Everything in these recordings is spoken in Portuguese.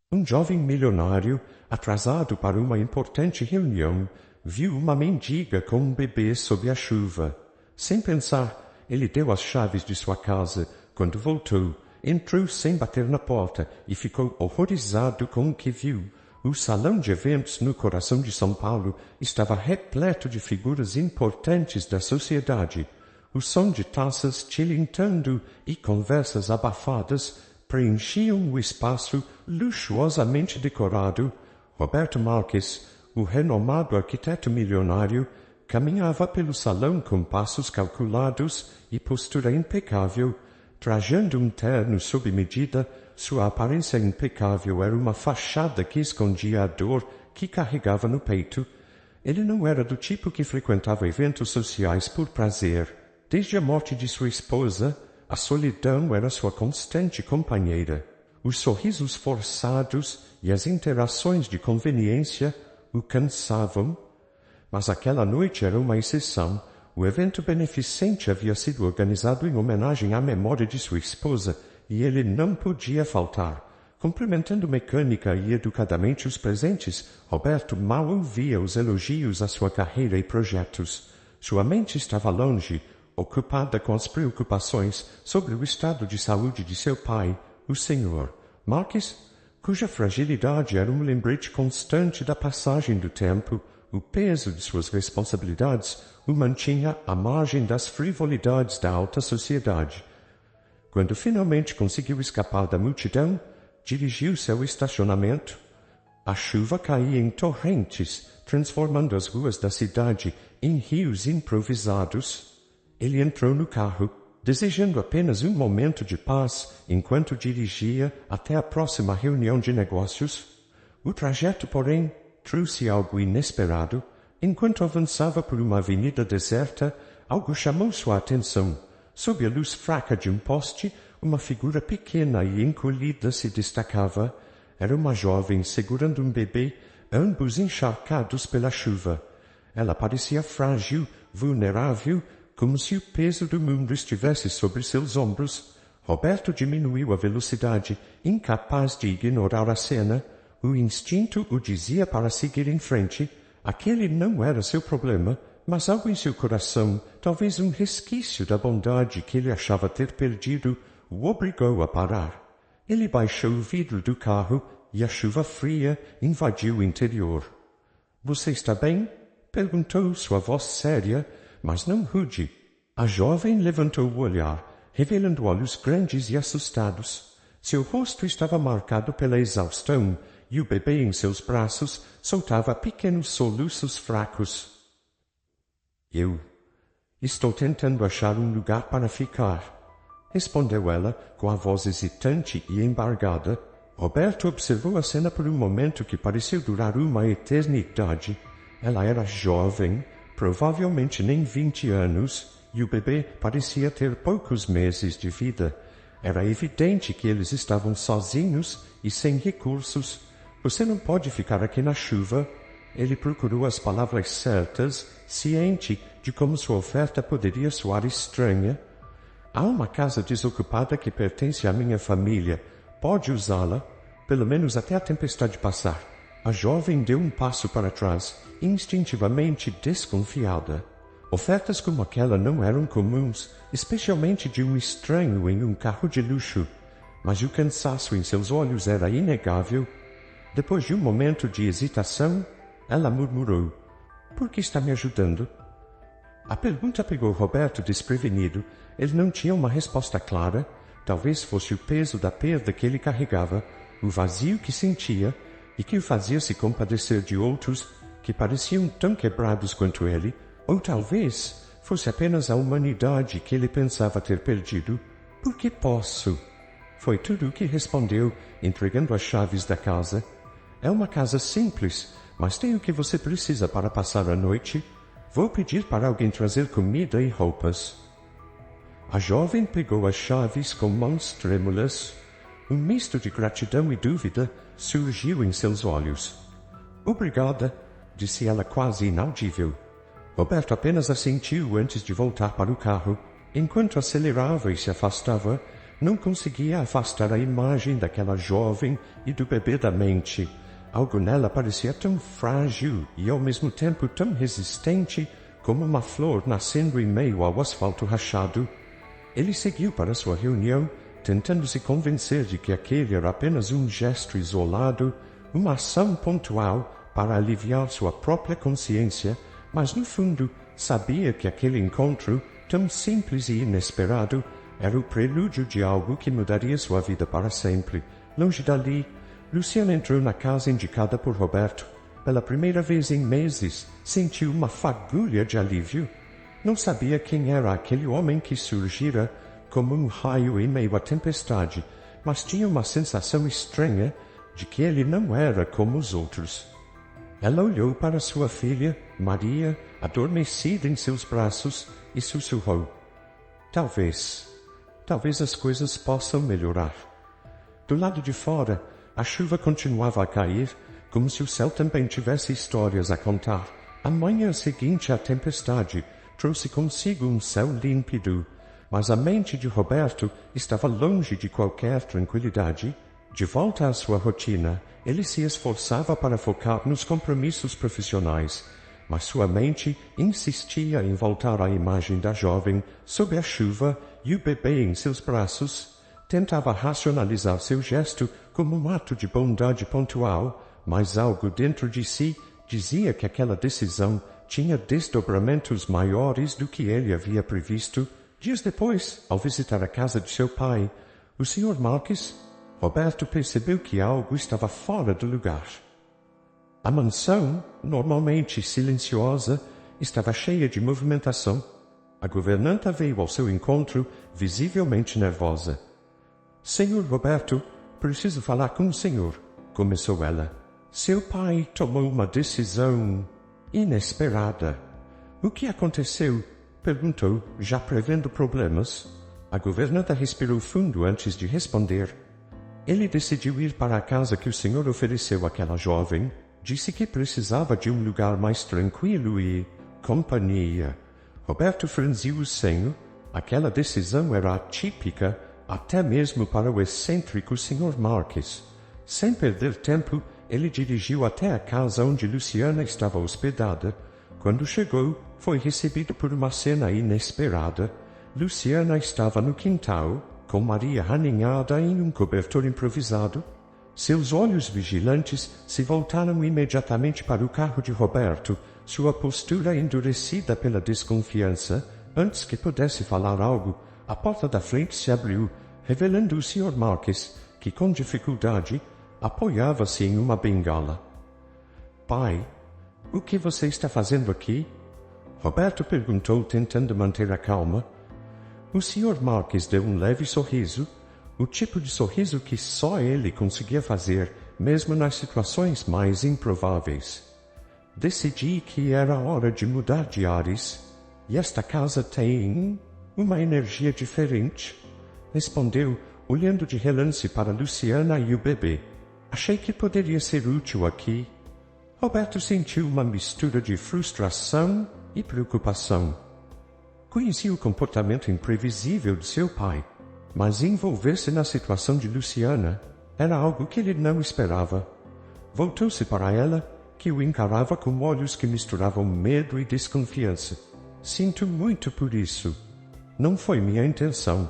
Um jovem milionário, atrasado para uma importante reunião, viu uma mendiga com um bebê sob a chuva. Sem pensar, ele deu as chaves de sua casa. Quando voltou, entrou sem bater na porta e ficou horrorizado com o que viu. O salão de eventos no coração de São Paulo estava repleto de figuras importantes da sociedade. O som de taças tilintando e conversas abafadas preenchiam o espaço luxuosamente decorado. Roberto Marques, o renomado arquiteto milionário, caminhava pelo salão com passos calculados e postura impecável. Trajando um terno sob medida, sua aparência impecável era uma fachada que escondia a dor que carregava no peito. Ele não era do tipo que frequentava eventos sociais por prazer. Desde a morte de sua esposa, a solidão era sua constante companheira. Os sorrisos forçados e as interações de conveniência o cansavam. Mas aquela noite era uma exceção. O evento beneficente havia sido organizado em homenagem à memória de sua esposa e ele não podia faltar. Cumprimentando mecânica e educadamente os presentes, Roberto mal ouvia os elogios à sua carreira e projetos. Sua mente estava longe, ocupada com as preocupações sobre o estado de saúde de seu pai, o Sr. Marques, cuja fragilidade era um lembrete constante da passagem do tempo. O peso de suas responsabilidades o mantinha à margem das frivolidades da alta sociedade. Quando finalmente conseguiu escapar da multidão, dirigiu-se ao estacionamento. A chuva caía em torrentes, transformando as ruas da cidade em rios improvisados. Ele entrou no carro, desejando apenas um momento de paz enquanto dirigia até a próxima reunião de negócios. O trajeto, porém, trouxe algo inesperado. Enquanto avançava por uma avenida deserta, algo chamou sua atenção. Sob a luz fraca de um poste, uma figura pequena e encolhida se destacava. Era uma jovem segurando um bebê, ambos encharcados pela chuva. Ela parecia frágil, vulnerável, como se o peso do mundo estivesse sobre seus ombros. Roberto diminuiu a velocidade, incapaz de ignorar a cena. O instinto o dizia para seguir em frente. Aquele não era seu problema, mas algo em seu coração, talvez um resquício da bondade que ele achava ter perdido, o obrigou a parar. Ele baixou o vidro do carro e a chuva fria invadiu o interior. — Você está bem? Perguntou sua voz séria, mas não rude. A jovem levantou o olhar, revelando olhos grandes e assustados. Seu rosto estava marcado pela exaustão, e o bebê em seus braços soltava pequenos soluços fracos. — Eu estou tentando achar um lugar para ficar, respondeu ela com a voz hesitante e embargada. Roberto observou a cena por um momento que pareceu durar uma eternidade. Ela era jovem, provavelmente nem 20 anos, e o bebê parecia ter poucos meses de vida. Era evidente que eles estavam sozinhos e sem recursos. — Você não pode ficar aqui na chuva. Ele procurou as palavras certas, ciente de como sua oferta poderia soar estranha. — Há uma casa desocupada que pertence à minha família. Pode usá-la, pelo menos até a tempestade passar. A jovem deu um passo para trás, instintivamente desconfiada. Ofertas como aquela não eram comuns, especialmente de um estranho em um carro de luxo. Mas o cansaço em seus olhos era inegável. Depois de um momento de hesitação, ela murmurou: — Por que está me ajudando? A pergunta pegou Roberto desprevenido. Ele não tinha uma resposta clara. Talvez fosse o peso da perda que ele carregava, o vazio que sentia e que o fazia se compadecer de outros que pareciam tão quebrados quanto ele, ou talvez fosse apenas a humanidade que ele pensava ter perdido. — Porque posso? Foi tudo o que respondeu, entregando as chaves da casa. — É uma casa simples, mas tem o que você precisa para passar a noite. Vou pedir para alguém trazer comida e roupas. A jovem pegou as chaves com mãos trêmulas. Um misto de gratidão e dúvida surgiu em seus olhos. — Obrigada, disse ela quase inaudível. Roberto apenas assentiu antes de voltar para o carro. Enquanto acelerava e se afastava, não conseguia afastar a imagem daquela jovem e do bebê da mente. Algo nela parecia tão frágil e ao mesmo tempo tão resistente como uma flor nascendo em meio ao asfalto rachado. Ele seguiu para sua reunião, tentando se convencer de que aquele era apenas um gesto isolado, uma ação pontual para aliviar sua própria consciência, mas no fundo sabia que aquele encontro, tão simples e inesperado, era o prelúdio de algo que mudaria sua vida para sempre. Longe dali, Luciana entrou na casa indicada por Roberto. Pela primeira vez em meses, sentiu uma fagulha de alívio. Não sabia quem era aquele homem que surgira como um raio em meio à tempestade, mas tinha uma sensação estranha de que ele não era como os outros. Ela olhou para sua filha, Maria, adormecida em seus braços, e sussurrou: Talvez as coisas possam melhorar. Do lado de fora, a chuva continuava a cair, como se o céu também tivesse histórias a contar. A manhã seguinte à tempestade trouxe consigo um céu límpido, mas a mente de Roberto estava longe de qualquer tranquilidade. De volta à sua rotina, ele se esforçava para focar nos compromissos profissionais, mas sua mente insistia em voltar à imagem da jovem sob a chuva e o bebê em seus braços. Tentava racionalizar seu gesto como um ato de bondade pontual, mas algo dentro de si dizia que aquela decisão tinha desdobramentos maiores do que ele havia previsto. Dias depois, ao visitar a casa de seu pai, o Sr. Marques, Roberto percebeu que algo estava fora do lugar. A mansão, normalmente silenciosa, estava cheia de movimentação. A governanta veio ao seu encontro, visivelmente nervosa. Senhor Roberto, preciso falar com o senhor, começou ela. Seu pai tomou uma decisão inesperada. O que aconteceu? Perguntou, já prevendo problemas. A governanta respirou fundo antes de responder. Ele decidiu ir para a casa que o senhor ofereceu àquela jovem. Disse que precisava de um lugar mais tranquilo e companhia. Roberto franziu o senho. Aquela decisão era atípica, até mesmo para o excêntrico Sr. Marques. Sem perder tempo, ele dirigiu até a casa onde Luciana estava hospedada. Quando chegou, foi recebido por uma cena inesperada. Luciana estava no quintal, com Maria aninhada em um cobertor improvisado. Seus olhos vigilantes se voltaram imediatamente para o carro de Roberto, sua postura endurecida pela desconfiança. Antes que pudesse falar algo, a porta da frente se abriu, revelando o Sr. Marques, que com dificuldade apoiava-se em uma bengala. Pai, o que você está fazendo aqui? Roberto perguntou, tentando manter a calma. O Sr. Marques deu um leve sorriso, o tipo de sorriso que só ele conseguia fazer, mesmo nas situações mais improváveis. Decidi que era hora de mudar de ares, e esta casa tem uma energia diferente, respondeu, olhando de relance para Luciana e o bebê. Achei que poderia ser útil aqui. Roberto sentiu uma mistura de frustração e preocupação. Conhecia o comportamento imprevisível de seu pai, mas envolver-se na situação de Luciana era algo que ele não esperava. Voltou-se para ela, que o encarava com olhos que misturavam medo e desconfiança. Sinto muito por isso. Não foi minha intenção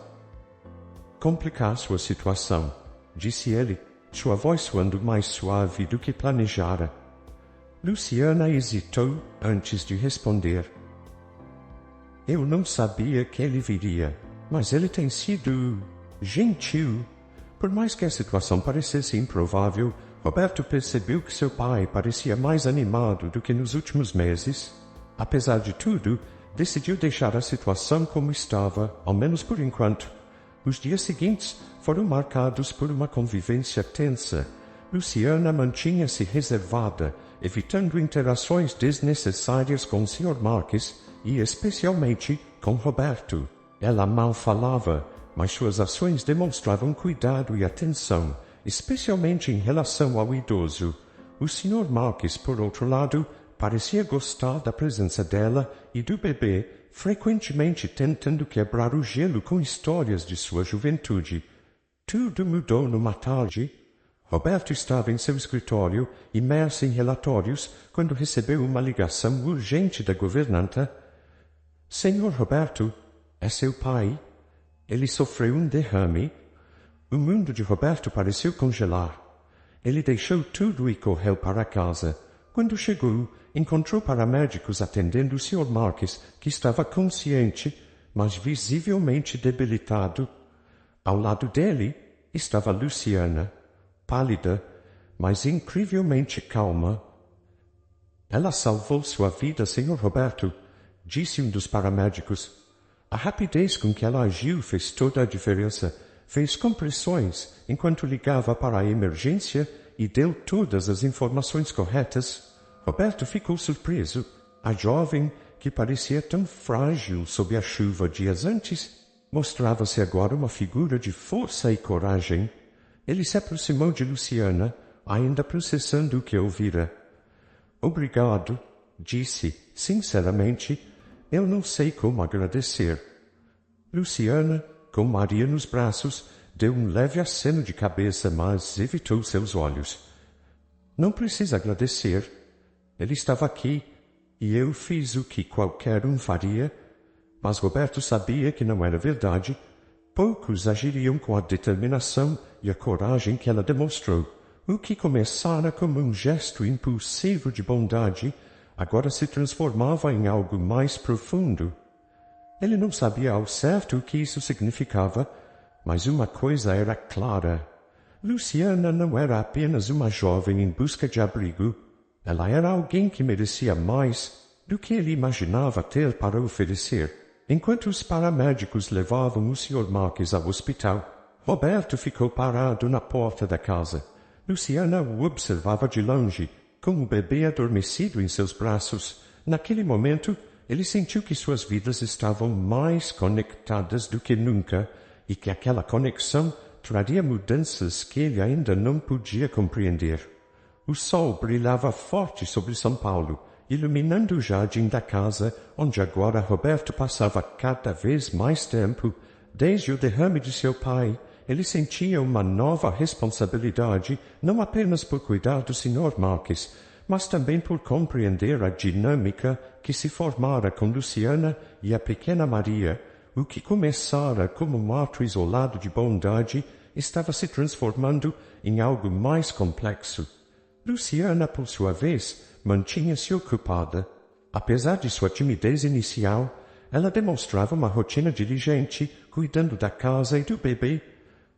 complicar sua situação, disse ele, sua voz soando mais suave do que planejara. Luciana hesitou antes de responder. Eu não sabia que ele viria, mas ele tem sido gentil. Por mais que a situação parecesse improvável, Roberto percebeu que seu pai parecia mais animado do que nos últimos meses. Apesar de tudo, decidiu deixar a situação como estava, ao menos por enquanto. Os dias seguintes foram marcados por uma convivência tensa. Luciana mantinha-se reservada, evitando interações desnecessárias com o Sr. Marques e especialmente com Roberto. Ela mal falava, mas suas ações demonstravam cuidado e atenção, especialmente em relação ao idoso. O Sr. Marques, por outro lado, parecia gostar da presença dela e do bebê, frequentemente tentando quebrar o gelo com histórias de sua juventude. Tudo mudou numa tarde. Roberto estava em seu escritório, imerso em relatórios, quando recebeu uma ligação urgente da governanta. Senhor Roberto, é seu pai? Ele sofreu um derrame. O mundo de Roberto pareceu congelar. Ele deixou tudo e correu para casa. Quando chegou, encontrou paramédicos atendendo o Sr. Marques, que estava consciente, mas visivelmente debilitado. Ao lado dele estava Luciana, pálida, mas incrivelmente calma. Ela salvou sua vida, Sr. Roberto, disse um dos paramédicos. A rapidez com que ela agiu fez toda a diferença. Fez compressões enquanto ligava para a emergência e deu todas as informações corretas. Roberto ficou surpreso. A jovem, que parecia tão frágil sob a chuva dias antes, mostrava-se agora uma figura de força e coragem. Ele se aproximou de Luciana, ainda processando o que ouvira. Obrigado, disse, sinceramente. Eu não sei como agradecer. Luciana, com Maria nos braços, deu um leve aceno de cabeça, mas evitou seus olhos. Não precisa agradecer. Ele estava aqui, e eu fiz o que qualquer um faria. Mas Roberto sabia que não era verdade. Poucos agiriam com a determinação e a coragem que ela demonstrou. O que começara como um gesto impulsivo de bondade, agora se transformava em algo mais profundo. Ele não sabia ao certo o que isso significava, mas uma coisa era clara. Luciana não era apenas uma jovem em busca de abrigo. Ela era alguém que merecia mais do que ele imaginava ter para oferecer. Enquanto os paramédicos levavam o Sr. Marques ao hospital, Roberto ficou parado na porta da casa. Luciana o observava de longe, com o bebê adormecido em seus braços. Naquele momento, ele sentiu que suas vidas estavam mais conectadas do que nunca e que aquela conexão traria mudanças que ele ainda não podia compreender. O sol brilhava forte sobre São Paulo, iluminando o jardim da casa, onde agora Roberto passava cada vez mais tempo. Desde o derrame de seu pai, ele sentia uma nova responsabilidade, não apenas por cuidar do Sr. Marques, mas também por compreender a dinâmica que se formara com Luciana e a pequena Maria. O que começara como um ato isolado de bondade estava se transformando em algo mais complexo. Luciana, por sua vez, mantinha-se ocupada. Apesar de sua timidez inicial, ela demonstrava uma rotina diligente, cuidando da casa e do bebê.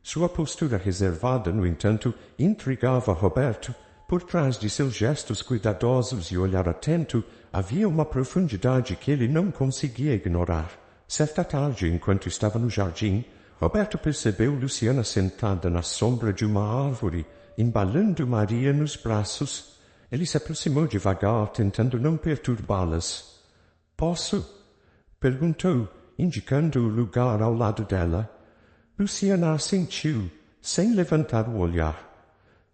Sua postura reservada, no entanto, intrigava Roberto. Por trás de seus gestos cuidadosos e olhar atento, havia uma profundidade que ele não conseguia ignorar. Certa tarde, enquanto estava no jardim, Roberto percebeu Luciana sentada na sombra de uma árvore, embalando Maria nos braços. Ele se aproximou devagar, tentando não perturbá-las. "Posso?" perguntou, indicando o lugar ao lado dela. Luciana assentiu, sem levantar o olhar.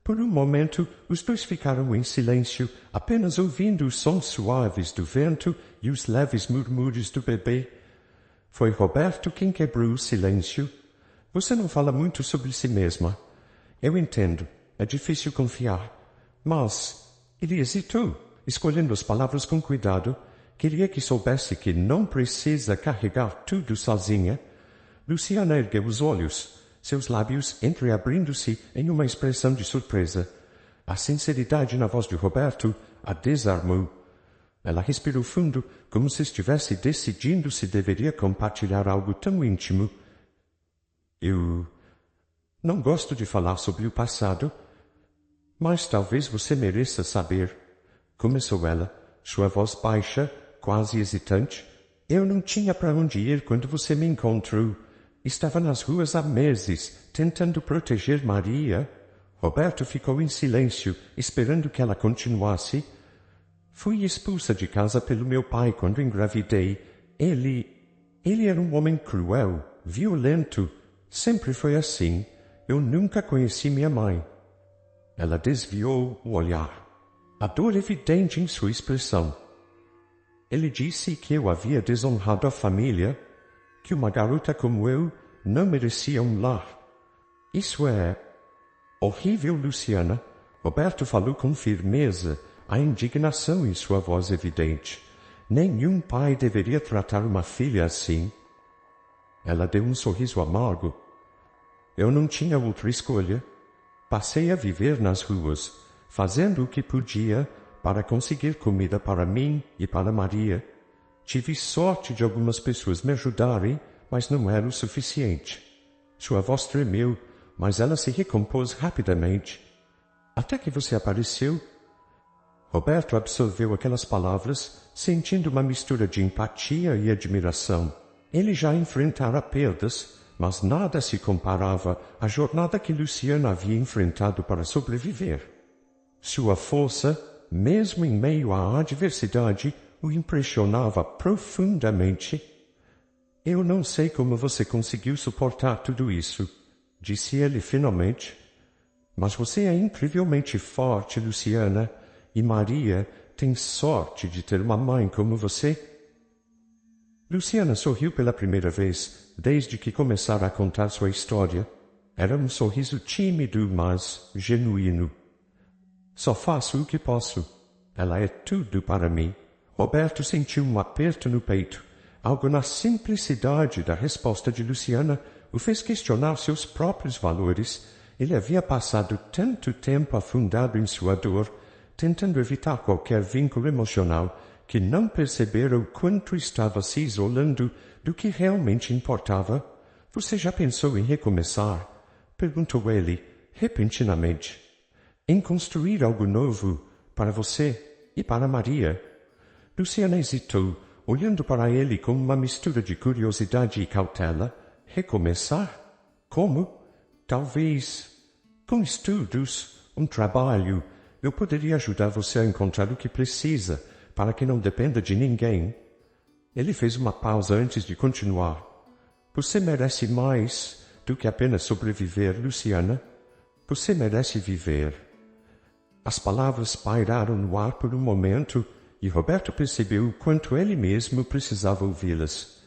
Por um momento, os dois ficaram em silêncio, apenas ouvindo os sons suaves do vento e os leves murmúrios do bebê. Foi Roberto quem quebrou o silêncio. "Você não fala muito sobre si mesma. Eu entendo, é difícil confiar. Mas..." Ele hesitou, escolhendo as palavras com cuidado. Queria que soubesse que não precisa carregar tudo sozinha. Luciana ergueu os olhos, seus lábios entreabrindo-se em uma expressão de surpresa. A sinceridade na voz de Roberto a desarmou. Ela respirou fundo, como se estivesse decidindo se deveria compartilhar algo tão íntimo. "Eu não gosto de falar sobre o passado, mas talvez você mereça saber." Começou ela, sua voz baixa, quase hesitante. "Eu não tinha para onde ir quando você me encontrou. Estava nas ruas há meses, tentando proteger Maria." Roberto ficou em silêncio, esperando que ela continuasse. "Fui expulsa de casa pelo meu pai quando engravidei. Ele era um homem cruel, violento. Sempre foi assim. Eu nunca conheci minha mãe." Ela desviou o olhar. a dor evidente em sua expressão. Ele disse que eu havia desonrado a família, que uma garota como eu não merecia um lar. Isso é horrível, Luciana. Roberto falou com firmeza, a indignação em sua voz evidente. Nenhum pai deveria tratar uma filha assim. Ela deu um sorriso amargo. Eu não tinha outra escolha. Passei a viver nas ruas, fazendo o que podia para conseguir comida para mim e para Maria. Tive sorte de algumas pessoas me ajudarem, mas não era o suficiente. Sua voz tremeu, mas ela se recompôs rapidamente. Até que você apareceu. Roberto absorveu aquelas palavras, sentindo uma mistura de empatia e admiração. Ele já enfrentara perdas, mas nada se comparava à jornada que Luciana havia enfrentado para sobreviver. Sua força, mesmo em meio à adversidade, o impressionava profundamente. Eu não sei como você conseguiu suportar tudo isso, disse ele finalmente. Mas você é incrivelmente forte, Luciana, e Maria tem sorte de ter uma mãe como você. Luciana sorriu pela primeira vez, desde que começara a contar sua história. Era um sorriso tímido, mas genuíno. Só faço o que posso. Ela é tudo para mim. Roberto sentiu um aperto no peito. Algo na simplicidade da resposta de Luciana o fez questionar seus próprios valores. Ele havia passado tanto tempo afundado em sua dor, tentando evitar qualquer vínculo emocional, que não percebera o quanto estava se isolando do que realmente importava. Você já pensou em recomeçar? Perguntou ele, repentinamente. Em construir algo novo para você e para Maria. Luciana hesitou, olhando para ele com uma mistura de curiosidade e cautela. Recomeçar? Como? Talvez, com estudos, um trabalho, eu poderia ajudar você a encontrar o que precisa, para que não dependa de ninguém. Ele fez uma pausa antes de continuar. Você merece mais do que apenas sobreviver, Luciana. Você merece viver. As palavras pairaram no ar por um momento, e Roberto percebeu o quanto ele mesmo precisava ouvi-las.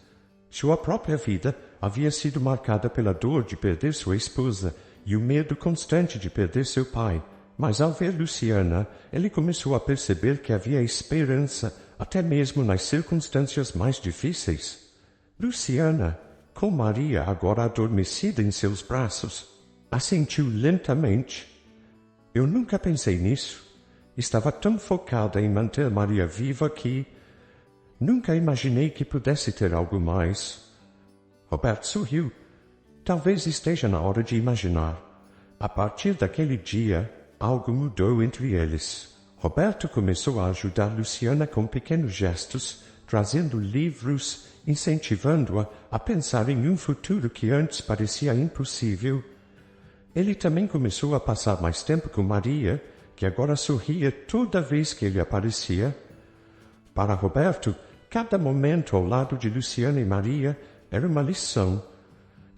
Sua própria vida havia sido marcada pela dor de perder sua esposa e o medo constante de perder seu pai. Mas ao ver Luciana, ele começou a perceber que havia esperança, até mesmo nas circunstâncias mais difíceis. Luciana, com Maria agora adormecida em seus braços, assentiu lentamente. Eu nunca pensei nisso. Estava tão focada em manter Maria viva que nunca imaginei que pudesse ter algo mais. Roberto sorriu. Talvez esteja na hora de imaginar. A partir daquele dia, algo mudou entre eles. Roberto começou a ajudar Luciana com pequenos gestos, trazendo livros, incentivando-a a pensar em um futuro que antes parecia impossível. Ele também começou a passar mais tempo com Maria, que agora sorria toda vez que ele aparecia. Para Roberto, cada momento ao lado de Luciana e Maria era uma lição.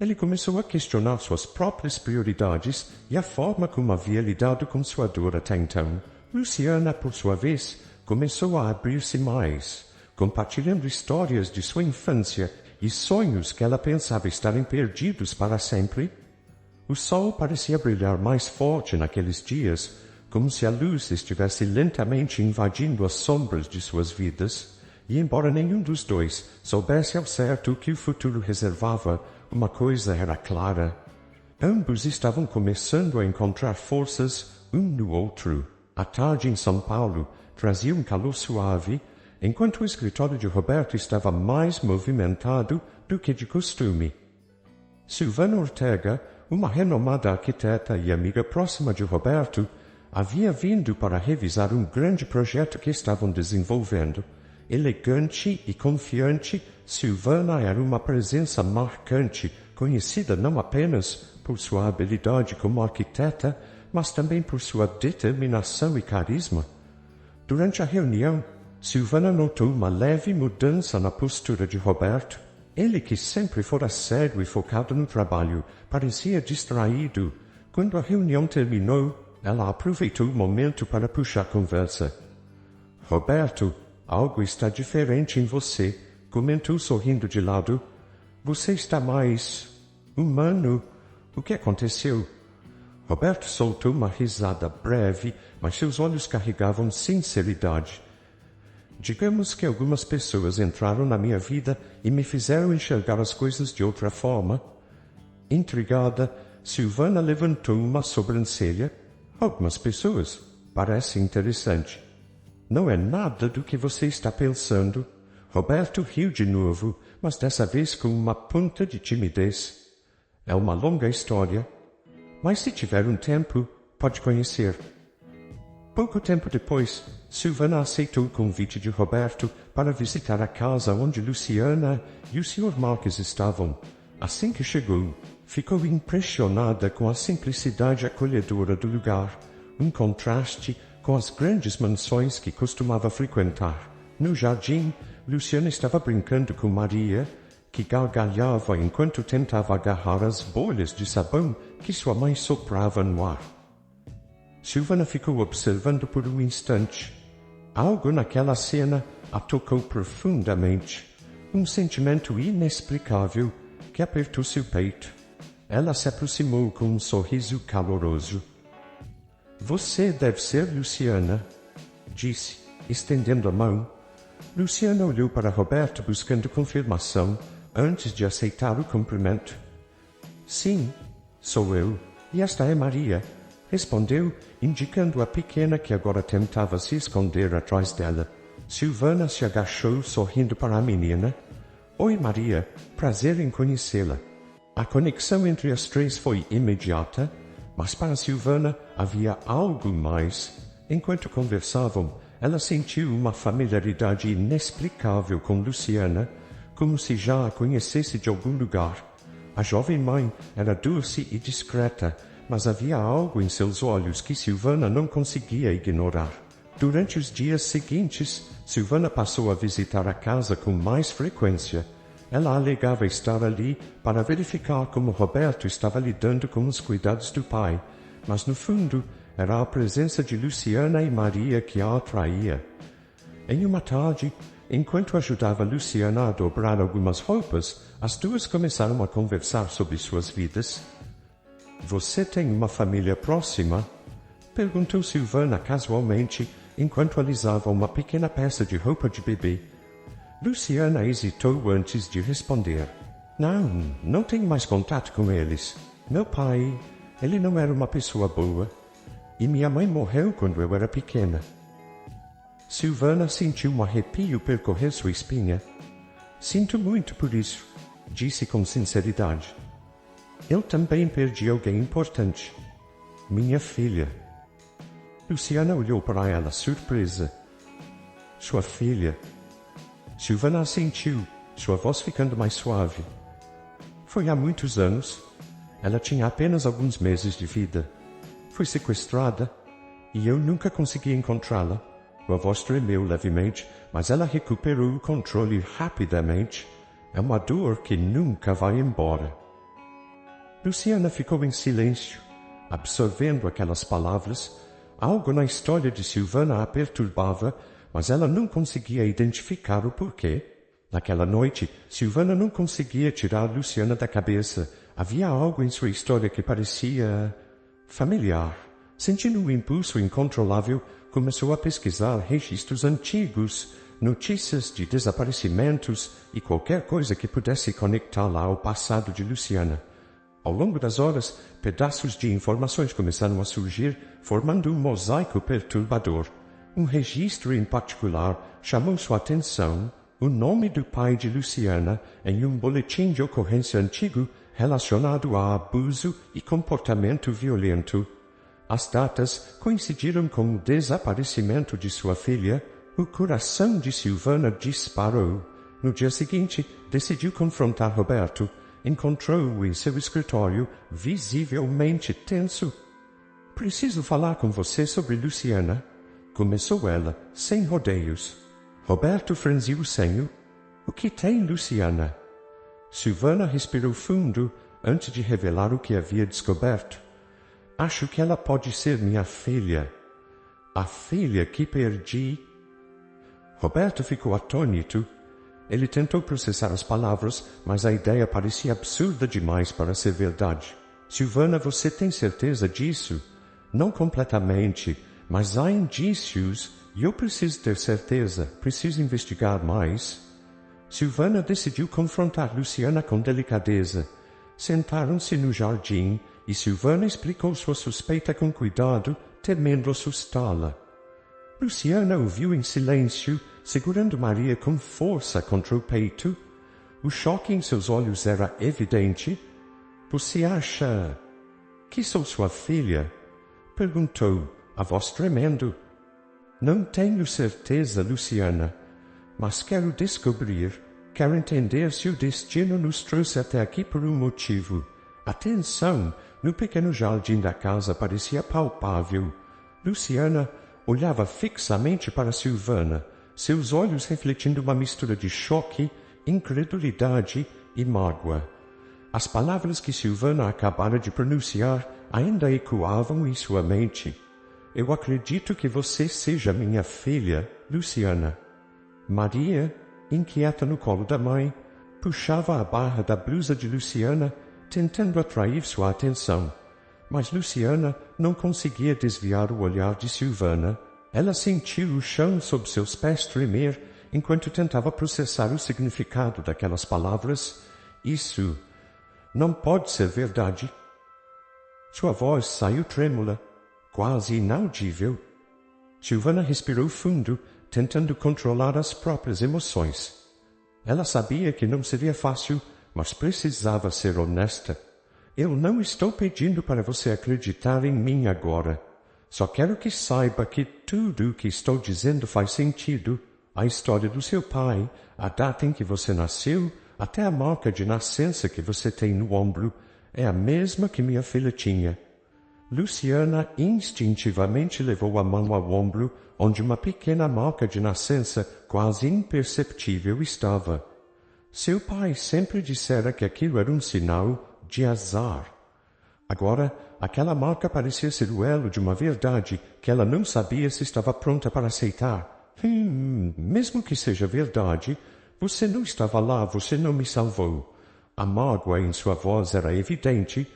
Ele começou a questionar suas próprias prioridades e a forma como havia lidado com sua dor até então. Luciana, por sua vez, começou a abrir-se mais, compartilhando histórias de sua infância e sonhos que ela pensava estarem perdidos para sempre. O sol parecia brilhar mais forte naqueles dias, como se a luz estivesse lentamente invadindo as sombras de suas vidas, e embora nenhum dos dois soubesse ao certo o que o futuro reservava, uma coisa era clara. Ambos estavam começando a encontrar forças um no outro. A tarde em São Paulo trazia um calor suave, enquanto o escritório de Roberto estava mais movimentado do que de costume. Silvana Ortega, uma renomada arquiteta e amiga próxima de Roberto, havia vindo para revisar um grande projeto que estavam desenvolvendo. Elegante e confiante, Silvana era uma presença marcante, conhecida não apenas por sua habilidade como arquiteta, mas também por sua determinação e carisma. Durante a reunião, Silvana notou uma leve mudança na postura de Roberto. Ele, que sempre fora sério e focado no trabalho, parecia distraído. Quando a reunião terminou, Ela aproveitou o momento para puxar conversa. Roberto, algo está diferente em você, comentou sorrindo de lado. Você está mais humano. O que aconteceu? Roberto soltou uma risada breve, mas seus olhos carregavam sinceridade. Digamos que algumas pessoas entraram na minha vida e me fizeram enxergar as coisas de outra forma. Intrigada, Silvana levantou uma sobrancelha. Algumas pessoas. Parece interessante. Não é nada do que você está pensando. Roberto riu de novo, mas dessa vez com uma ponta de timidez. É uma longa história. Mas se tiver um tempo, pode conhecer. Pouco tempo depois, Silvana aceitou o convite de Roberto para visitar a casa onde Luciana e o Sr. Marques estavam. Assim que chegou, ficou impressionada com a simplicidade acolhedora do lugar, um contraste com as grandes mansões que costumava frequentar. No jardim, Luciana estava brincando com Maria, que gargalhava enquanto tentava agarrar as bolhas de sabão que sua mãe soprava no ar. Silvana ficou observando por um instante. Algo naquela cena a tocou profundamente. Um sentimento inexplicável que apertou seu peito. Ela se aproximou com um sorriso caloroso. Você deve ser Luciana, disse, estendendo a mão. Luciana olhou para Roberto buscando confirmação antes de aceitar o cumprimento. Sim, sou eu, e esta é Maria, respondeu, indicando a pequena que agora tentava se esconder atrás dela. Silvana se agachou sorrindo para a menina. Oi, Maria, prazer em conhecê-la. A conexão entre as três foi imediata, mas para Silvana havia algo mais. Enquanto conversavam, ela sentiu uma familiaridade inexplicável com Luciana, como se já a conhecesse de algum lugar. A jovem mãe era doce e discreta, mas havia algo em seus olhos que Silvana não conseguia ignorar. Durante os dias seguintes, Silvana passou a visitar a casa com mais frequência. Ela alegava estar ali para verificar como Roberto estava lidando com os cuidados do pai, mas no fundo era a presença de Luciana e Maria que a atraía. Em uma tarde, enquanto ajudava Luciana a dobrar algumas roupas, as duas começaram a conversar sobre suas vidas. Você tem uma família próxima? Perguntou Silvana casualmente, enquanto alisava uma pequena peça de roupa de bebê. Luciana hesitou antes de responder. Não tenho mais contato com eles. Meu pai, ele não era uma pessoa boa. E minha mãe morreu quando eu era pequena. Silvana sentiu um arrepio percorrer sua espinha. Sinto muito por isso, disse com sinceridade. Eu também perdi alguém importante. Minha filha. Luciana olhou para ela, surpresa. Sua filha. Silvana assentiu, sua voz ficando mais suave. Foi há muitos anos. Ela tinha apenas alguns meses de vida. Foi sequestrada e eu nunca consegui encontrá-la. Sua voz tremeu levemente, mas ela recuperou o controle rapidamente. É uma dor que nunca vai embora. Luciana ficou em silêncio, absorvendo aquelas palavras. Algo na história de Silvana a perturbava, mas ela não conseguia identificar o porquê. Naquela noite, Silvana não conseguia tirar Luciana da cabeça. Havia algo em sua história que parecia familiar. Sentindo um impulso incontrolável, começou a pesquisar registros antigos, notícias de desaparecimentos e qualquer coisa que pudesse conectá-la ao passado de Luciana. Ao longo das horas, pedaços de informações começaram a surgir, formando um mosaico perturbador. Um registro em particular chamou sua atenção: o nome do pai de Luciana em um boletim de ocorrência antigo relacionado a abuso e comportamento violento. As datas coincidiram com o desaparecimento de sua filha. O coração de Silvana disparou. No dia seguinte, decidiu confrontar Roberto. Encontrou-o em seu escritório, visivelmente tenso. Preciso falar com você sobre Luciana, começou ela, sem rodeios. Roberto franziu o senho. O que tem, Luciana? Silvana respirou fundo antes de revelar o que havia descoberto. Acho que ela pode ser minha filha. A filha que perdi. Roberto ficou atônito. Ele tentou processar as palavras, mas a ideia parecia absurda demais para ser verdade. Silvana, você tem certeza disso? Não completamente, mas há indícios e eu preciso ter certeza, preciso investigar mais. Silvana decidiu confrontar Luciana com delicadeza. Sentaram-se no jardim e Silvana explicou sua suspeita com cuidado, temendo assustá-la. Luciana ouviu em silêncio, segurando Maria com força contra o peito. O choque em seus olhos era evidente. Você acha que sou sua filha? Perguntou, a voz tremendo. Não tenho certeza, Luciana, mas quero descobrir, quero entender se o destino nos trouxe até aqui por um motivo. A tensão no pequeno jardim da casa parecia palpável. Luciana olhava fixamente para Silvana, seus olhos refletindo uma mistura de choque, incredulidade e mágoa. As palavras que Silvana acabara de pronunciar ainda ecoavam em sua mente. Eu acredito que você seja minha filha, Luciana. Maria, inquieta no colo da mãe, puxava a barra da blusa de Luciana, tentando atrair sua atenção. Mas Luciana não conseguia desviar o olhar de Silvana. Ela sentiu o chão sob seus pés tremer enquanto tentava processar o significado daquelas palavras. Isso não pode ser verdade. Sua voz saiu trêmula, quase inaudível. Silvana respirou fundo, tentando controlar as próprias emoções. Ela sabia que não seria fácil, mas precisava ser honesta. Eu não estou pedindo para você acreditar em mim agora. Só quero que saiba que tudo o que estou dizendo faz sentido. A história do seu pai, a data em que você nasceu, até a marca de nascença que você tem no ombro, é a mesma que minha filha tinha. Luciana instintivamente levou a mão ao ombro, onde uma pequena marca de nascença quase imperceptível estava. Seu pai sempre dissera que aquilo era um sinal de azar. Agora, aquela marca parecia ser o elo de uma verdade que ela não sabia se estava pronta para aceitar. Mesmo que seja verdade, você não estava lá, você não me salvou. A mágoa em sua voz era evidente.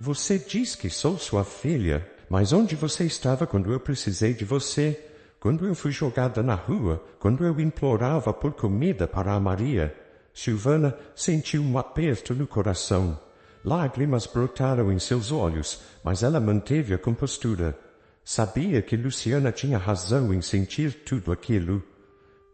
Você diz que sou sua filha, mas onde você estava quando eu precisei de você? Quando eu fui jogada na rua, quando eu implorava por comida para a Maria? Silvana sentiu um aperto no coração. Lágrimas brotaram em seus olhos, mas ela manteve a compostura. Sabia que Luciana tinha razão em sentir tudo aquilo.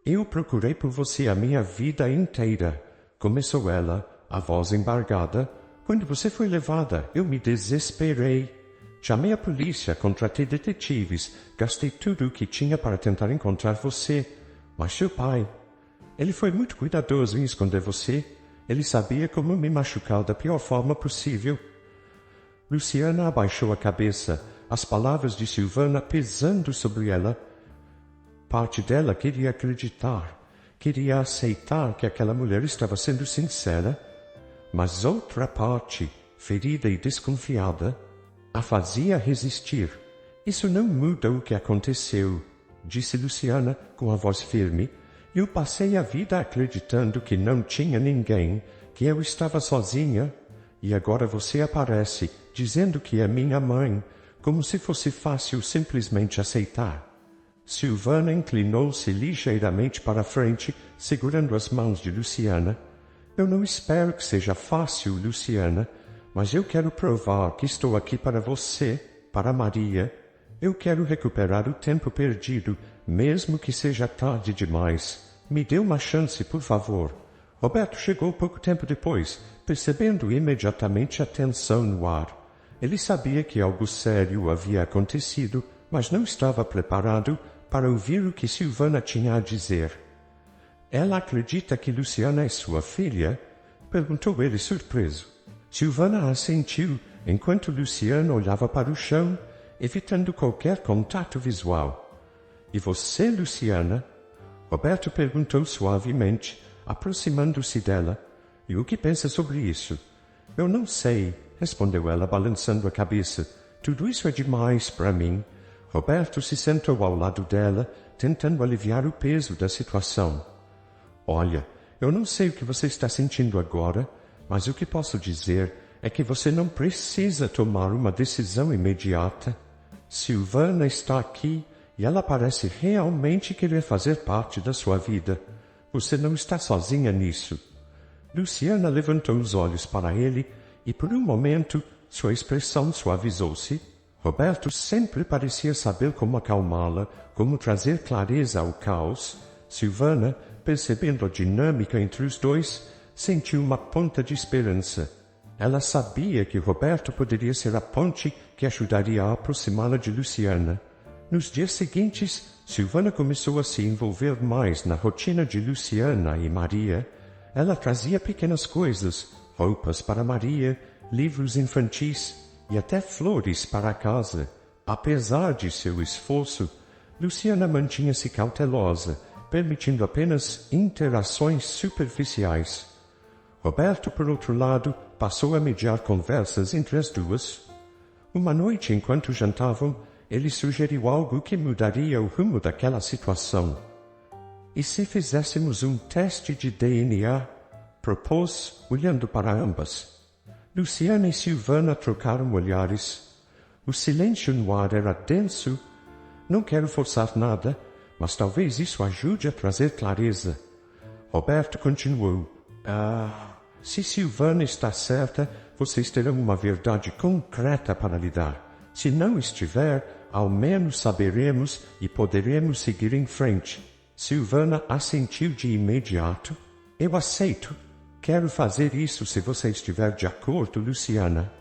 Eu procurei por você a minha vida inteira, começou ela, a voz embargada. Quando você foi levada, eu me desesperei. Chamei a polícia, contratei detetives, gastei tudo o que tinha para tentar encontrar você. Mas seu pai, ele foi muito cuidadoso em esconder você. Ele sabia como me machucar da pior forma possível. Luciana abaixou a cabeça, as palavras de Silvana pesando sobre ela. Parte dela queria acreditar, queria aceitar que aquela mulher estava sendo sincera, mas outra parte, ferida e desconfiada, a fazia resistir. Isso não muda o que aconteceu, disse Luciana com a voz firme. Eu passei a vida acreditando que não tinha ninguém, que eu estava sozinha, e agora você aparece dizendo que é minha mãe, como se fosse fácil simplesmente aceitar. Silvana inclinou-se ligeiramente para a frente, segurando as mãos de Luciana. Eu não espero que seja fácil, Luciana, mas eu quero provar que estou aqui para você, para Maria. Eu quero recuperar o tempo perdido, mesmo que seja tarde demais. Me dê uma chance, por favor. Roberto chegou pouco tempo depois, percebendo imediatamente a tensão no ar. Ele sabia que algo sério havia acontecido, mas não estava preparado para ouvir o que Silvana tinha a dizer. Ela acredita que Luciana é sua filha? Perguntou ele surpreso. Silvana assentiu, enquanto Luciana olhava para o chão, evitando qualquer contato visual. E você, Luciana? Roberto perguntou suavemente, aproximando-se dela. E o que pensa sobre isso? Eu não sei, respondeu ela, balançando a cabeça. tudo isso é demais para mim. Roberto se sentou ao lado dela, tentando aliviar o peso da situação. Olha, eu não sei o que você está sentindo agora, mas o que posso dizer é que você não precisa tomar uma decisão imediata. Silvana está aqui e ela parece realmente querer fazer parte da sua vida. Você não está sozinha nisso. Luciana levantou os olhos para ele e por um momento sua expressão suavizou-se. Roberto sempre parecia saber como acalmá-la, como trazer clareza ao caos. Silvana, percebendo a dinâmica entre os dois, sentiu uma ponta de esperança. Ela sabia que Roberto poderia ser a ponte que ajudaria a aproximá-la de Luciana. Nos dias seguintes, Silvana começou a se envolver mais na rotina de Luciana e Maria. Ela trazia pequenas coisas, roupas para Maria, livros infantis e até flores para a casa. Apesar de seu esforço, Luciana mantinha-se cautelosa, permitindo apenas interações superficiais. Roberto, por outro lado, passou a mediar conversas entre as duas. Uma noite, enquanto jantavam, ele sugeriu algo que mudaria o rumo daquela situação. E se fizéssemos um teste de DNA? Propôs, olhando para ambas. Luciana e Silvana trocaram olhares. O silêncio no ar era denso. Não quero forçar nada, mas talvez isso ajude a trazer clareza. Roberto continuou. Se Silvana está certa, vocês terão uma verdade concreta para lhe dar. Se não estiver, ao menos saberemos e poderemos seguir em frente. Silvana assentiu de imediato. Eu aceito. Quero fazer isso se você estiver de acordo, Luciana.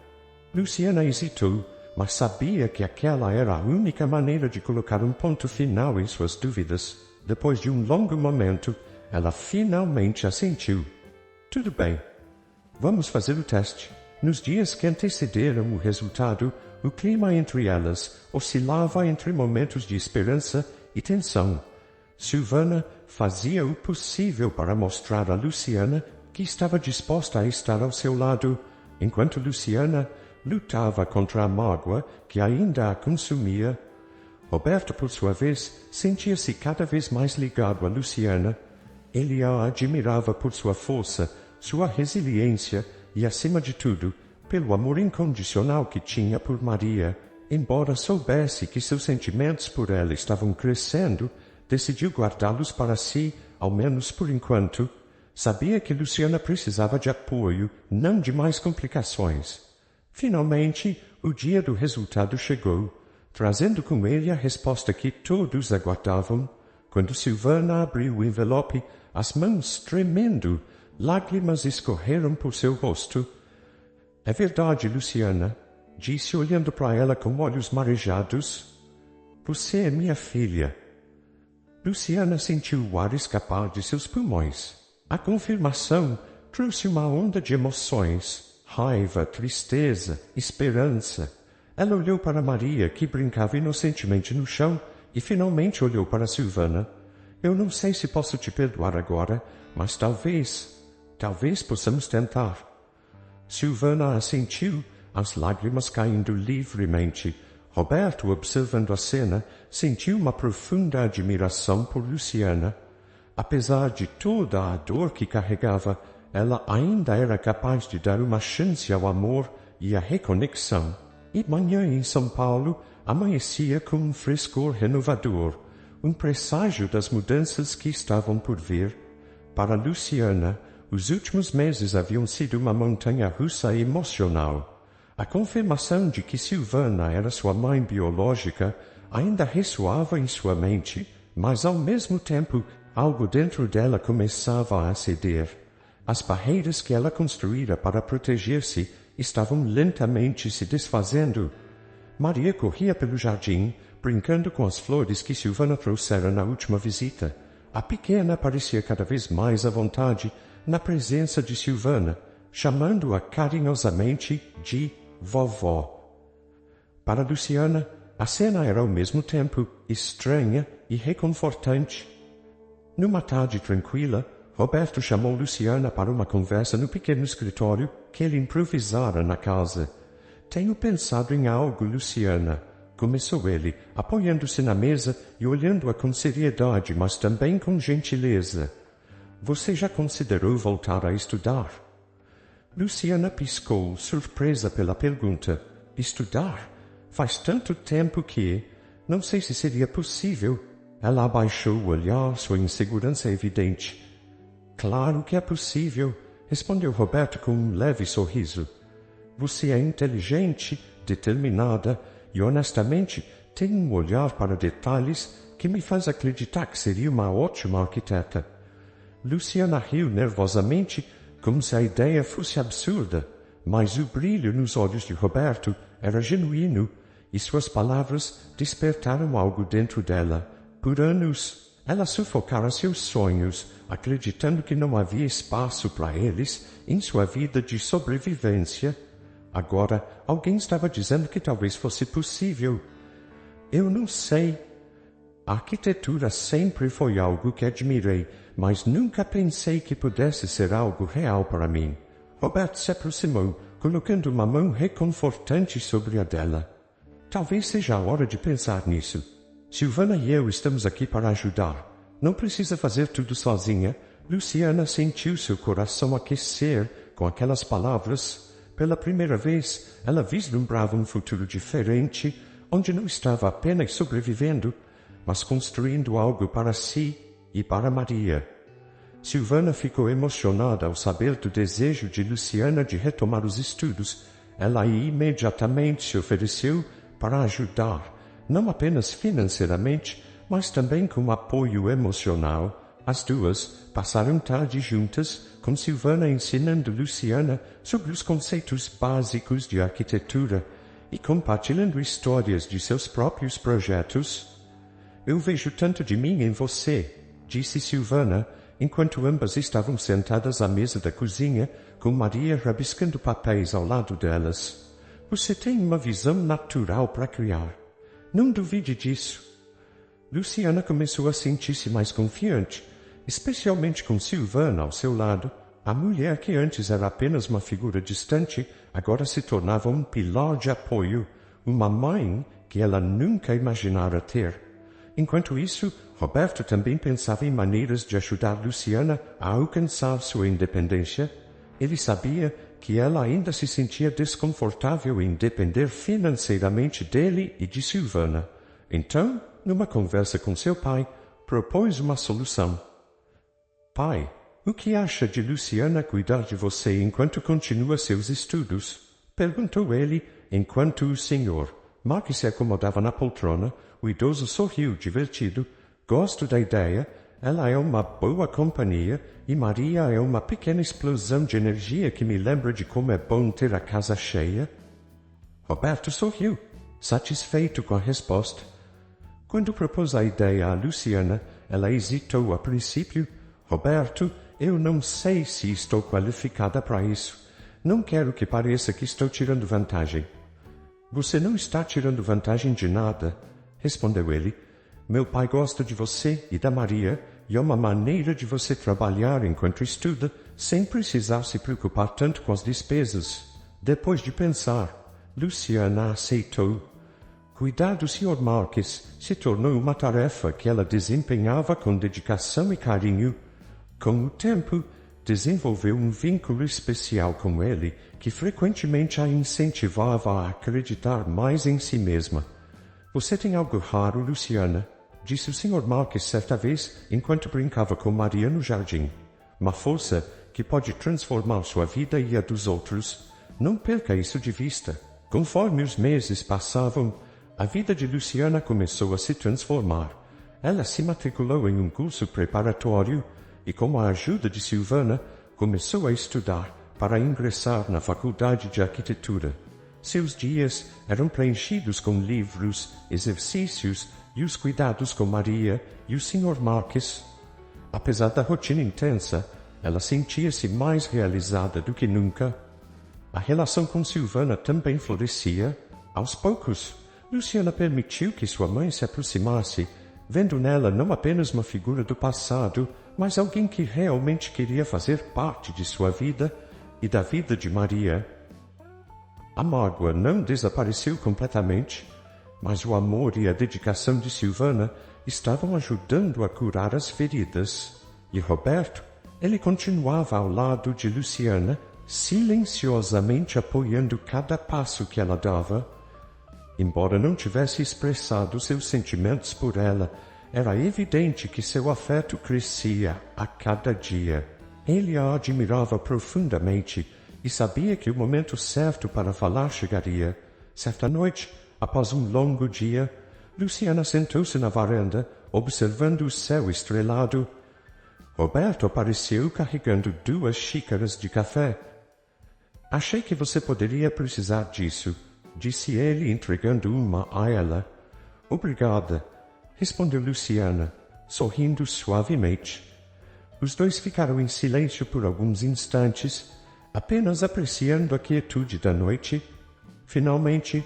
Luciana hesitou, mas sabia que aquela era a única maneira de colocar um ponto final em suas dúvidas. Depois de um longo momento, ela finalmente assentiu. Tudo bem. Vamos fazer o teste. Nos dias que antecederam o resultado, o clima entre elas oscilava entre momentos de esperança e tensão. Silvana fazia o possível para mostrar a Luciana que estava disposta a estar ao seu lado, enquanto Luciana lutava contra a mágoa que ainda a consumia. Roberto, por sua vez, sentia-se cada vez mais ligado a Luciana. Ele a admirava por sua força, sua resiliência e, acima de tudo, pelo amor incondicional que tinha por Maria. Embora soubesse que seus sentimentos por ela estavam crescendo, decidiu guardá-los para si, ao menos por enquanto. Sabia que Luciana precisava de apoio, não de mais complicações. Finalmente, o dia do resultado chegou, trazendo com ele a resposta que todos aguardavam. Quando Silvana abriu o envelope, as mãos tremendo, lágrimas escorreram por seu rosto. É verdade, Luciana, disse olhando para ela com olhos marejados. Você é minha filha. Luciana sentiu o ar escapar de seus pulmões. A confirmação trouxe uma onda de emoções, raiva, tristeza, esperança. Ela olhou para Maria, que brincava inocentemente no chão, e finalmente olhou para Silvana. Eu não sei se posso te perdoar agora, mas talvez possamos tentar. Silvana assentiu, as lágrimas caindo livremente. Roberto, observando a cena, sentiu uma profunda admiração por Luciana. Apesar de toda a dor que carregava, ela ainda era capaz de dar uma chance ao amor e à reconexão. E manhã em São Paulo amanhecia com um frescor renovador, um presságio das mudanças que estavam por vir. Para Luciana, os últimos meses haviam sido uma montanha-russa emocional. A confirmação de que Silvana era sua mãe biológica ainda ressoava em sua mente, mas ao mesmo tempo algo dentro dela começava a ceder. As barreiras que ela construíra para proteger-se estavam lentamente se desfazendo. Maria corria pelo jardim, brincando com as flores que Silvana trouxera na última visita. A pequena parecia cada vez mais à vontade na presença de Silvana, chamando-a carinhosamente de vovó. Para Luciana, a cena era ao mesmo tempo estranha e reconfortante. Numa tarde tranquila, Roberto chamou Luciana para uma conversa no pequeno escritório que ele improvisara na casa. Tenho pensado em algo, Luciana, começou ele, apoiando-se na mesa e olhando-a com seriedade, mas também com gentileza. Você já considerou voltar a estudar? Luciana piscou, surpresa pela pergunta. Estudar? Faz tanto tempo que... Não sei se seria possível. Ela abaixou o olhar, sua insegurança evidente. Claro que é possível, respondeu Roberto com um leve sorriso. Você é inteligente, determinada e, honestamente, tem um olhar para detalhes que me faz acreditar que seria uma ótima arquiteta. Luciana riu nervosamente, como se a ideia fosse absurda, mas o brilho nos olhos de Roberto era genuíno e suas palavras despertaram algo dentro dela. Por anos, ela sufocara seus sonhos, acreditando que não havia espaço para eles em sua vida de sobrevivência. Agora, alguém estava dizendo que talvez fosse possível. Eu não sei. A arquitetura sempre foi algo que admirei, mas nunca pensei que pudesse ser algo real para mim. Roberto se aproximou, colocando uma mão reconfortante sobre a dela. Talvez seja a hora de pensar nisso. Silvana e eu estamos aqui para ajudar. Não precisa fazer tudo sozinha. Luciana sentiu seu coração aquecer com aquelas palavras. Pela primeira vez, ela vislumbrava um futuro diferente, onde não estava apenas sobrevivendo, mas construindo algo para si e para Maria. Silvana ficou emocionada ao saber do desejo de Luciana de retomar os estudos. Ela imediatamente se ofereceu para ajudar, não apenas financeiramente, mas também com apoio emocional. As duas passaram tarde juntas, com Silvana ensinando Luciana sobre os conceitos básicos de arquitetura e compartilhando histórias de seus próprios projetos. Eu vejo tanto de mim em você, disse Silvana, enquanto ambas estavam sentadas à mesa da cozinha, com Maria rabiscando papéis ao lado delas. Você tem uma visão natural para criar. Não duvide disso. Luciana começou a sentir-se mais confiante, especialmente com Silvana ao seu lado. A mulher que antes era apenas uma figura distante, agora se tornava um pilar de apoio, uma mãe que ela nunca imaginara ter. Enquanto isso, Roberto também pensava em maneiras de ajudar Luciana a alcançar sua independência. Ele sabia que ela ainda se sentia desconfortável em depender financeiramente dele e de Silvana. Então, numa conversa com seu pai, propôs uma solução. Pai, o que acha de Luciana cuidar de você enquanto continua seus estudos? Perguntou ele, enquanto o senhor Mark se acomodava na poltrona. O idoso sorriu, divertido. Gosto da ideia. Ela é uma boa companhia e Maria é uma pequena explosão de energia que me lembra de como é bom ter a casa cheia. Roberto sorriu, satisfeito com a resposta. Quando propôs a ideia a Luciana, ela hesitou a princípio. Roberto, eu não sei se estou qualificada para isso. Não quero que pareça que estou tirando vantagem. Você não está tirando vantagem de nada, respondeu ele. Meu pai gosta de você e da Maria, e é uma maneira de você trabalhar enquanto estuda, sem precisar se preocupar tanto com as despesas. Depois de pensar, Luciana aceitou. Cuidar do Sr. Marques se tornou uma tarefa que ela desempenhava com dedicação e carinho. Com o tempo, desenvolveu um vínculo especial com ele, que frequentemente a incentivava a acreditar mais em si mesma. Você tem algo raro, Luciana, disse o Sr. Marques certa vez, enquanto brincava com Maria no jardim. Uma força que pode transformar sua vida e a dos outros. Não perca isso de vista. Conforme os meses passavam, a vida de Luciana começou a se transformar. Ela se matriculou em um curso preparatório e, com a ajuda de Silvana, começou a estudar para ingressar na faculdade de arquitetura. Seus dias eram preenchidos com livros, exercícios e os cuidados com Maria e o Sr. Marques. Apesar da rotina intensa, ela sentia-se mais realizada do que nunca. A relação com Silvana também florescia. Aos poucos, Luciana permitiu que sua mãe se aproximasse, vendo nela não apenas uma figura do passado, mas alguém que realmente queria fazer parte de sua vida e da vida de Maria. A mágoa não desapareceu completamente, mas o amor e a dedicação de Silvana estavam ajudando a curar as feridas. E Roberto, ele continuava ao lado de Luciana, silenciosamente apoiando cada passo que ela dava. Embora não tivesse expressado seus sentimentos por ela, era evidente que seu afeto crescia a cada dia. Ele a admirava profundamente e sabia que o momento certo para falar chegaria. Certa noite, após um longo dia, Luciana sentou-se na varanda, observando o céu estrelado. Roberto apareceu carregando 2 xícaras de café. Achei que você poderia precisar disso, disse ele, entregando uma a ela. Obrigada, respondeu Luciana, sorrindo suavemente. Os dois ficaram em silêncio por alguns instantes, apenas apreciando a quietude da noite. Finalmente,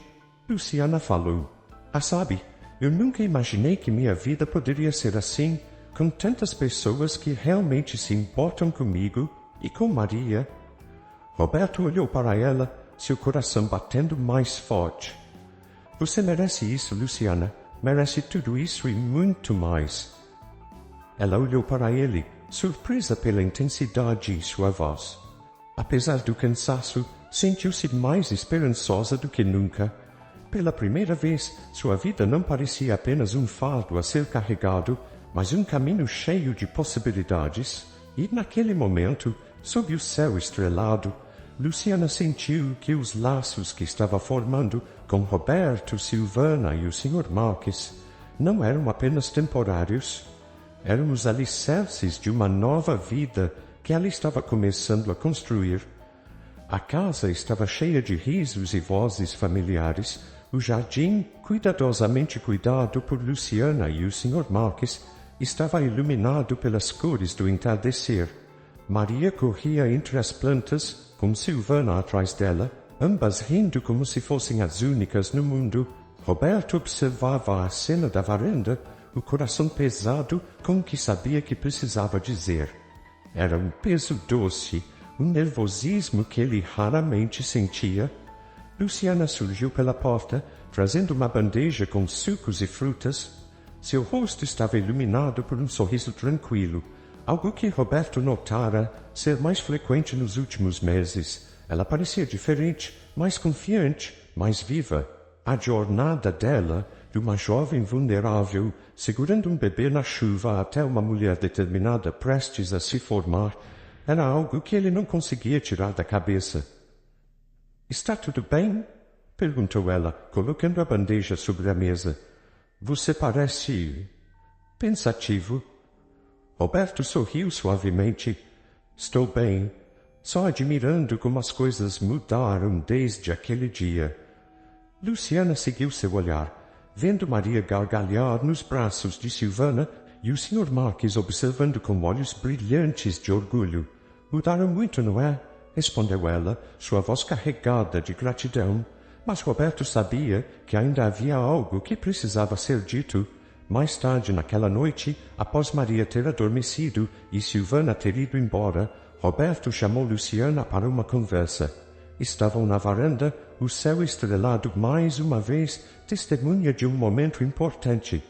Luciana falou. Sabe, eu nunca imaginei que minha vida poderia ser assim, com tantas pessoas que realmente se importam comigo e com Maria. Roberto olhou para ela, seu coração batendo mais forte. Você merece isso, Luciana. Merece tudo isso e muito mais. Ela olhou para ele, surpresa pela intensidade em sua voz. Apesar do cansaço, sentiu-se mais esperançosa do que nunca. Pela primeira vez, sua vida não parecia apenas um fardo a ser carregado, mas um caminho cheio de possibilidades. E naquele momento, sob o céu estrelado, Luciana sentiu que os laços que estava formando com Roberto, Silvana e o Sr. Marques não eram apenas temporários. Eram os alicerces de uma nova vida que ela estava começando a construir. A casa estava cheia de risos e vozes familiares. O jardim, cuidadosamente cuidado por Luciana e o Sr. Marques, estava iluminado pelas cores do entardecer. Maria corria entre as plantas, com Silvana atrás dela, ambas rindo como se fossem as únicas no mundo. Roberto observava a cena da varanda, o coração pesado com o que sabia que precisava dizer. Era um peso doce, um nervosismo que ele raramente sentia. Luciana surgiu pela porta, trazendo uma bandeja com sucos e frutas. Seu rosto estava iluminado por um sorriso tranquilo, algo que Roberto notara ser mais frequente nos últimos meses. Ela parecia diferente, mais confiante, mais viva. A jornada dela, de uma jovem vulnerável, segurando um bebê na chuva até uma mulher determinada prestes a se formar, era algo que ele não conseguia tirar da cabeça. Está tudo bem? Perguntou ela, colocando a bandeja sobre a mesa. Você parece pensativo. Roberto sorriu suavemente. Estou bem, só admirando como as coisas mudaram desde aquele dia. Luciana seguiu seu olhar, vendo Maria gargalhar nos braços de Silvana e o Sr. Marques observando com olhos brilhantes de orgulho. Mudaram muito, não é? Respondeu ela, sua voz carregada de gratidão. Mas Roberto sabia que ainda havia algo que precisava ser dito. Mais tarde naquela noite, após Maria ter adormecido e Silvana ter ido embora, Roberto chamou Luciana para uma conversa. Estavam na varanda, o céu estrelado mais uma vez, testemunha de um momento importante.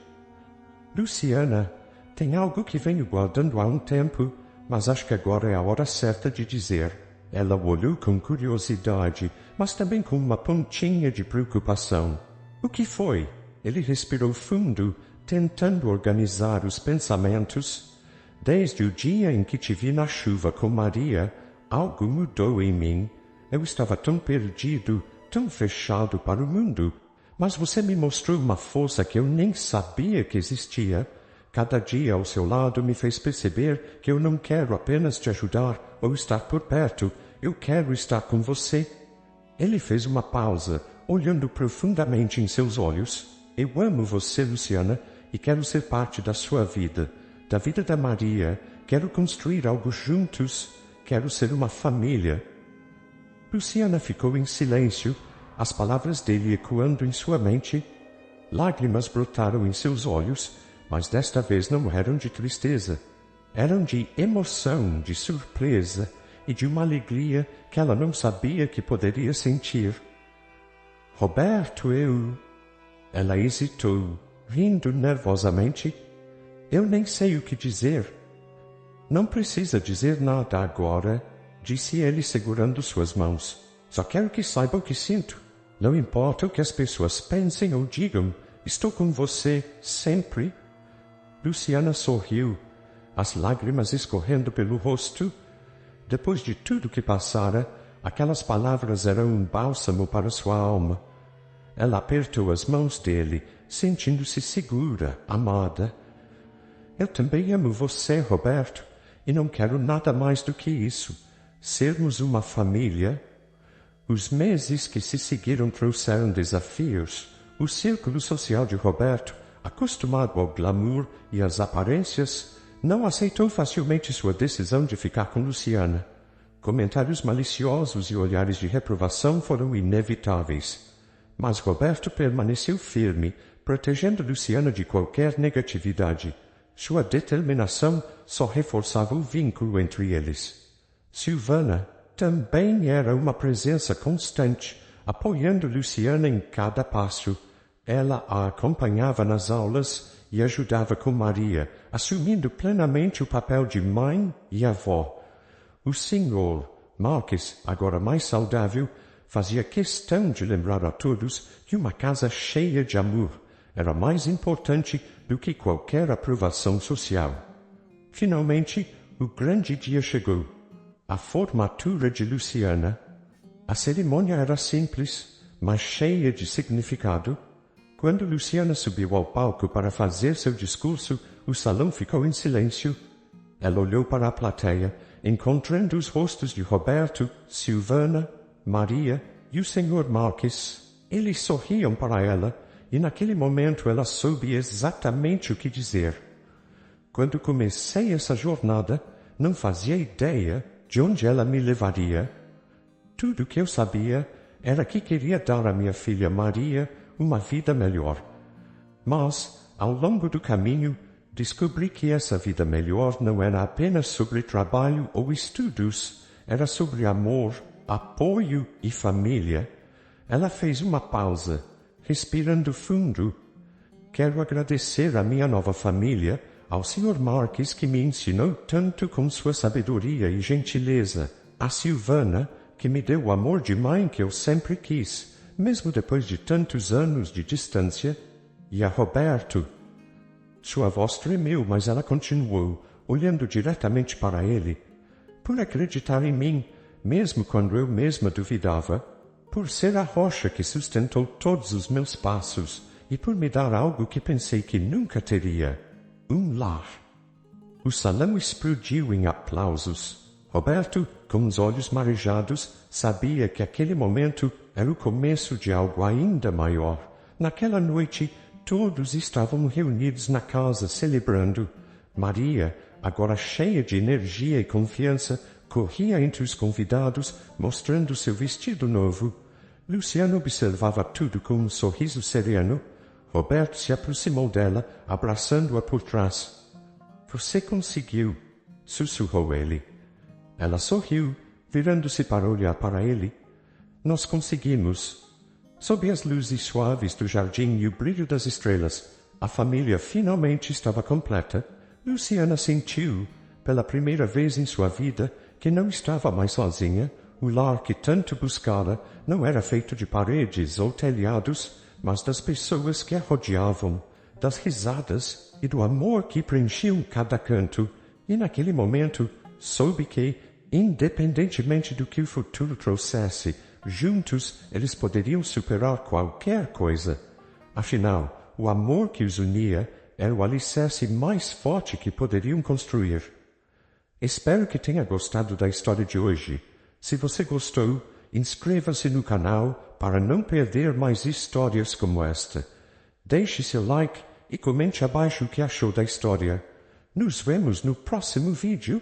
Luciana, tem algo que venho guardando há um tempo, mas acho que agora é a hora certa de dizer. Ela o olhou com curiosidade, mas também com uma pontinha de preocupação. O que foi? Ele respirou fundo, tentando organizar os pensamentos. Desde o dia em que te vi na chuva com Maria, algo mudou em mim. Eu estava tão perdido, tão fechado para o mundo. Mas você me mostrou uma força que eu nem sabia que existia. Cada dia ao seu lado me fez perceber que eu não quero apenas te ajudar ou estar por perto. Eu quero estar com você. Ele fez uma pausa, olhando profundamente em seus olhos. Eu amo você, Luciana, e quero ser parte da sua vida, da vida da Maria. Quero construir algo juntos. Quero ser uma família. Luciana ficou em silêncio, as palavras dele ecoando em sua mente. Lágrimas brotaram em seus olhos, mas desta vez não eram de tristeza. Eram de emoção, de surpresa e de uma alegria que ela não sabia que poderia sentir. Roberto, eu... Ela hesitou, rindo nervosamente. Eu nem sei o que dizer. Não precisa dizer nada agora, disse ele segurando suas mãos. Só quero que saiba o que sinto. Não importa o que as pessoas pensem ou digam. Estou com você sempre. Luciana sorriu, as lágrimas escorrendo pelo rosto. Depois de tudo que passara, aquelas palavras eram um bálsamo para sua alma. Ela apertou as mãos dele, sentindo-se segura, amada. Eu também amo você, Roberto, e não quero nada mais do que isso. Sermos uma família. Os meses que se seguiram trouxeram desafios. O círculo social de Roberto, acostumado ao glamour e às aparências, não aceitou facilmente sua decisão de ficar com Luciana. Comentários maliciosos e olhares de reprovação foram inevitáveis. Mas Roberto permaneceu firme, protegendo Luciana de qualquer negatividade. Sua determinação só reforçava o vínculo entre eles. Silvana também era uma presença constante, apoiando Luciana em cada passo. Ela a acompanhava nas aulas e ajudava com Maria, assumindo plenamente o papel de mãe e avó. O senhor Marques, agora mais saudável, fazia questão de lembrar a todos que uma casa cheia de amor era mais importante do que qualquer aprovação social. Finalmente, o grande dia chegou. A formatura de Luciana. A cerimônia era simples, mas cheia de significado. Quando Luciana subiu ao palco para fazer seu discurso, o salão ficou em silêncio. Ela olhou para a plateia, encontrando os rostos de Roberto, Silvana, Maria e o Sr. Marques. Eles sorriam para ela, e naquele momento ela soube exatamente o que dizer. Quando comecei essa jornada, não fazia ideia de onde ela me levaria. Tudo o que eu sabia era que queria dar à minha filha Maria uma vida melhor. Mas, ao longo do caminho, descobri que essa vida melhor não era apenas sobre trabalho ou estudos, era sobre amor, apoio e família. Ela fez uma pausa, respirando fundo. Quero agradecer à minha nova família, ao Sr. Marques que me ensinou tanto com sua sabedoria e gentileza, a Silvana, que me deu o amor de mãe que eu sempre quis, mesmo depois de tantos anos de distância, e a Roberto. Sua voz tremeu, mas ela continuou, olhando diretamente para ele. Por acreditar em mim, mesmo quando eu mesma duvidava, por ser a rocha que sustentou todos os meus passos e por me dar algo que pensei que nunca teria, um lar. O salão explodiu em aplausos. Roberto, com os olhos marejados, sabia que aquele momento era o começo de algo ainda maior. Naquela noite, todos estavam reunidos na casa celebrando. Maria, agora cheia de energia e confiança, corria entre os convidados, mostrando seu vestido novo. Luciana observava tudo com um sorriso sereno. Roberto se aproximou dela, abraçando-a por trás. Você conseguiu, sussurrou ele. Ela sorriu, virando-se para olhar para ele. Nós conseguimos. Sob as luzes suaves do jardim e o brilho das estrelas, a família finalmente estava completa. Luciana sentiu, pela primeira vez em sua vida, que não estava mais sozinha. O lar que tanto buscara não era feito de paredes ou telhados, mas das pessoas que a rodeavam, das risadas e do amor que preenchiam cada canto. E naquele momento soube que, independentemente do que o futuro trouxesse, juntos eles poderiam superar qualquer coisa. Afinal, o amor que os unia era o alicerce mais forte que poderiam construir. Espero que tenha gostado da história de hoje. Se você gostou, inscreva-se no canal para não perder mais histórias como esta. Deixe seu like e comente abaixo o que achou da história. Nos vemos no próximo vídeo.